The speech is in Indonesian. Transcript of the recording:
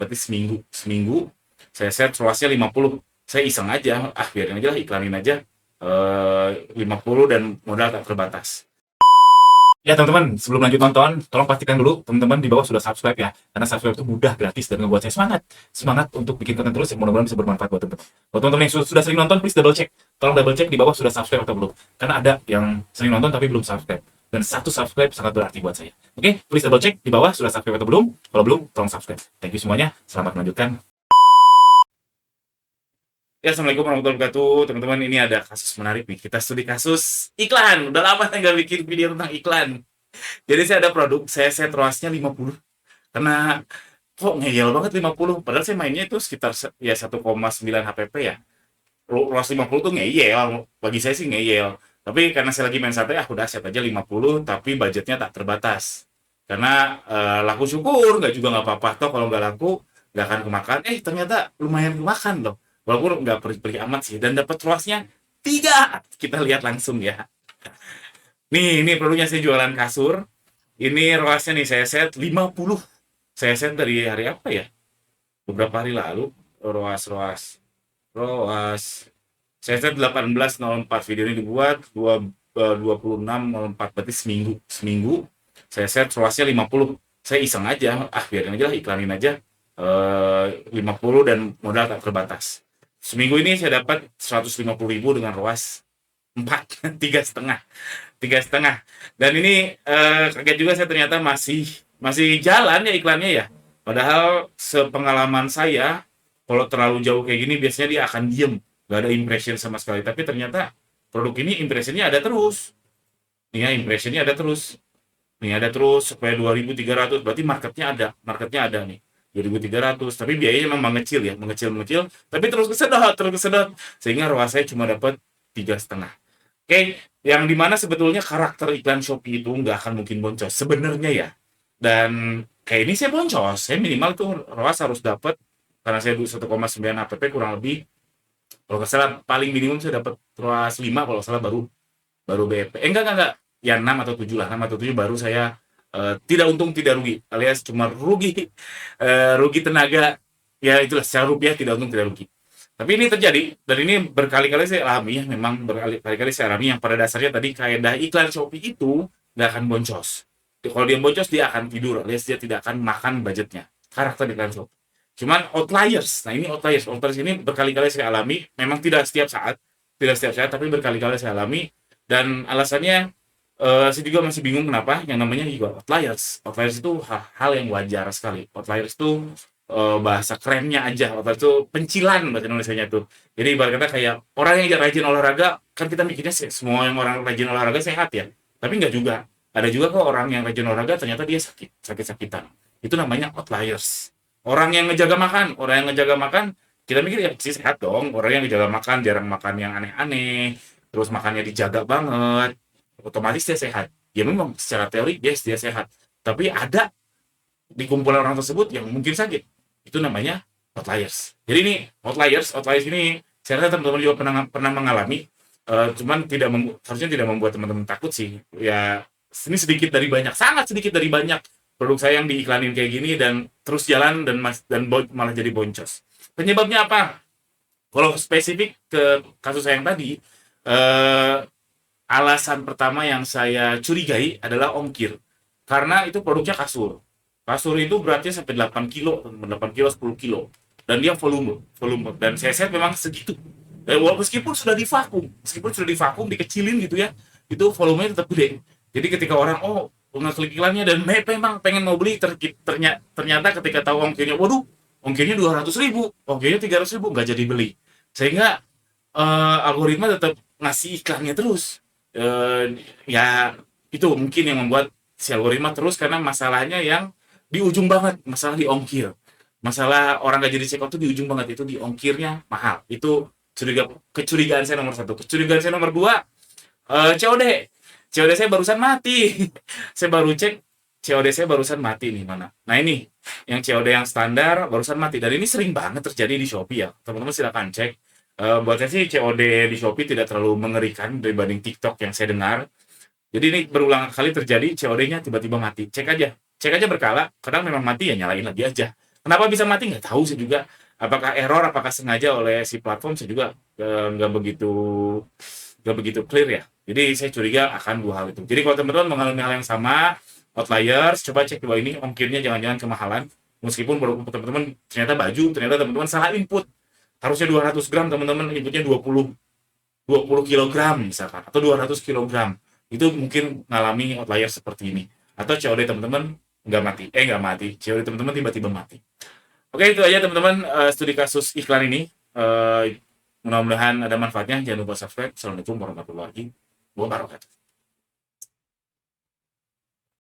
berarti seminggu saya set luasnya 50. Saya iseng aja, biarin aja lah, iklanin aja 50 dan modal tak terbatas. Ya teman-teman, sebelum lanjut nonton, tolong pastikan dulu teman-teman di bawah sudah subscribe ya. Karena subscribe itu mudah, gratis, dan ngebuat saya semangat untuk bikin konten terus yang mudah-mudahan bisa bermanfaat buat teman-teman. Buat teman-teman yang sudah sering nonton, please double check. Tolong double check di bawah sudah subscribe atau belum. Karena ada yang sering nonton tapi belum subscribe. Dan satu subscribe sangat berarti buat saya. Oke, please double check di bawah sudah subscribe atau belum. Kalau belum, tolong subscribe. Thank you semuanya. Selamat melanjutkan. Ya, Assalamualaikum warahmatullahi wabarakatuh. Teman-teman, ini ada kasus menarik nih. Kita studi kasus iklan. Udah lama saya nggak bikin video tentang iklan. Jadi saya ada produk, saya set ROAS-nya 50. Karena kok ngeyel banget 50. Padahal saya mainnya itu sekitar ya 1,9 HPP ya. ROAS 50 tuh ngeyel. Bagi saya sih ngeyel. Tapi karena saya lagi main santai, udah set aja 50, tapi budgetnya tak terbatas. Karena laku syukur, nggak apa-apa. Toh kalau nggak laku, nggak akan kemakan. Ternyata lumayan kemakan loh. Walaupun nggak perih-perih amat sih. Dan dapat ROAS-nya 3. Kita lihat langsung ya. Nih, ini produknya saya jualan kasur. Ini ROAS-nya nih saya set 50. Saya set dari hari apa ya? Beberapa hari lalu. ROAS. Saya set 18.04. Video ini dibuat 26.04. Berarti seminggu. Saya set ROAS-nya 50. Saya iseng aja. Biarin aja lah, iklanin aja 50 dan modal tak terbatas. Seminggu ini saya dapat 150.000 dengan ROAS 4, 3,5. Dan ini kaget juga saya, ternyata masih jalan ya iklannya ya. Padahal sepengalaman saya, kalau terlalu jauh kayak gini biasanya dia akan diem, nggak ada impression sama sekali. Tapi ternyata produk ini impressionnya ada terus. Nih ya, impressionnya ada terus. Nih ada terus supaya 2.300, berarti marketnya ada nih. 2.300, tapi biayanya memang mengecil, tapi terus kesedot, sehingga ROAS saya cuma dapat 3,5. Oke, yang dimana sebetulnya karakter iklan Shopee itu nggak akan mungkin boncos sebenarnya ya. Dan kayak ini saya boncos, saya minimal tuh ROAS harus dapat, karena saya 1,9 APP kurang lebih. Kalau nggak salah paling minimum saya dapat ROAS 5, kalau nggak salah baru BEP. Enggak. Ya 6 atau 7 lah, 6 atau 7 baru saya tidak untung tidak rugi, alias cuma rugi tenaga. Ya itulah, secara rupiah tidak untung tidak rugi. Tapi ini terjadi, dan ini berkali-kali saya alami ya, memang berkali-kali saya alami, yang pada dasarnya tadi kaidah iklan Shopee itu nggak akan boncos. Kalau dia boncos, dia akan tidur, alias dia tidak akan makan budgetnya. Karakter iklan Shopee. Cuman outliers, nah ini outliers ini berkali-kali saya alami, memang tidak setiap saat, tapi berkali-kali saya alami, dan alasannya saya juga masih bingung kenapa yang namanya juga outliers. Outliers itu hal yang wajar sekali. Outliers itu bahasa kerennya aja. Outliers itu pencilan bahasa Indonesianya tuh. Jadi ibarat kata kayak orang yang rajin olahraga, kan kita mikirnya semua yang orang rajin olahraga sehat ya. Tapi nggak juga. Ada juga kok orang yang rajin olahraga ternyata dia sakit-sakitan. Itu namanya outliers. Orang yang ngejaga makan, kita mikir ya pasti sehat dong. Orang yang ngejaga makan, jarang makan yang aneh-aneh, terus makannya dijaga banget, otomatis dia sehat. Ya memang secara teori dia sehat. Tapi ada di kumpulan orang tersebut yang mungkin sakit. Itu namanya outliers. Jadi ini outliers ini saya rasa teman-teman juga pernah mengalami. Cuman harusnya tidak membuat teman-teman takut sih. Ya ini sangat sedikit dari banyak produk saya yang diiklanin kayak gini dan terus jalan dan malah jadi boncos. Penyebabnya apa? Kalau spesifik ke kasus saya yang tadi, alasan pertama yang saya curigai adalah ongkir. Karena itu produknya kasur. Kasur itu beratnya sampai 8 kilo, 10 kilo. Dan dia volume. Dan saya set memang segitu. Meskipun sudah divakum, dikecilin gitu ya, itu volumenya tetap gede. Jadi ketika orang, ngeklik iklannya dan memang pengen mau beli, ternyata ketika tahu ongkirnya, waduh, ongkirnya 200.000, ongkirnya 300.000, nggak jadi beli. Sehingga algoritma tetap ngasih iklannya terus. Ya itu mungkin yang membuat si algoritma terus, karena masalahnya yang di ujung banget, masalah di ongkir. Masalah orang gak jadi check out tuh di ujung banget, itu di ongkirnya mahal. Itu kecurigaan saya nomor 1. Kecurigaan saya nomor 2, COD saya barusan mati. Saya baru cek, COD saya barusan mati nih, mana. Nah ini yang COD yang standar barusan mati, dan ini sering banget terjadi di Shopee ya. Teman-teman silakan cek. Buat saya sih COD di Shopee tidak terlalu mengerikan dibanding TikTok yang saya dengar. Jadi ini berulang kali terjadi, COD-nya tiba-tiba mati. Cek aja berkala, kadang memang mati ya nyalain lagi aja. Kenapa bisa mati nggak tahu saya juga. Apakah error, apakah sengaja oleh si platform, saya juga nggak begitu clear ya. Jadi saya curiga akan dua hal itu. Jadi kalau teman-teman mengalami hal yang sama, outliers, coba cek dua ini, ongkirnya jangan-jangan kemahalan. Meskipun baru teman-teman ternyata baju, ternyata teman-teman salah input. Harusnya 200 gram, teman-teman inputnya 20 kilogram misalkan, atau 200 kilogram. Itu mungkin ngalami outlier seperti ini. Atau COD teman-teman nggak mati. COD teman-teman tiba-tiba mati. Oke, itu aja teman-teman, studi kasus iklan ini. Mudah-mudahan ada manfaatnya. Jangan lupa subscribe. Assalamualaikum warahmatullahi wabarakatuh.